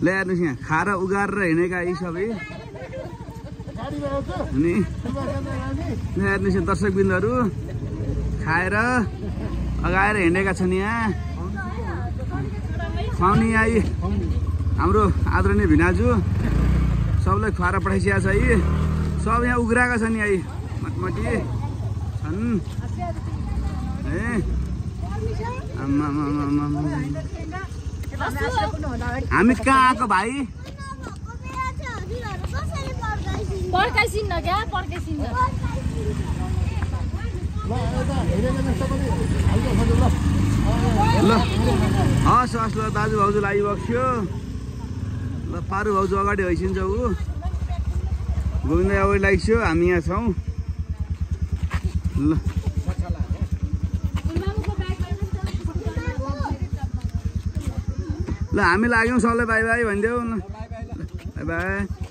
ले हेर्नुहोस् यहाँ खाएर उगारेर हिँडेका यी सबै अनि हेर्नुहोस् दर्शकबिन्दुहरू खाएर अगाएर हिँडेका छन् यहाँ खुवाउने आई हाम्रो आदरणीय भिनाजु सबलाई खुवाएर पठाइसकेको छ यी सब यहाँ उग्राएका छन् यही मटमटी छन् ए हामी कहाँ आएको भाइ ल हस् हस् ल दाजु भाउजूलाई आइबक्स्यो ल पारु भाउजू अगाडि हैसिन्छ ऊ गोविन्द अगाडि लाग्छौ हामी यहाँ छौँ ल ल हामी लाग्यौँ सबलाई बाई बाई भनिदेऊ न बाई बाई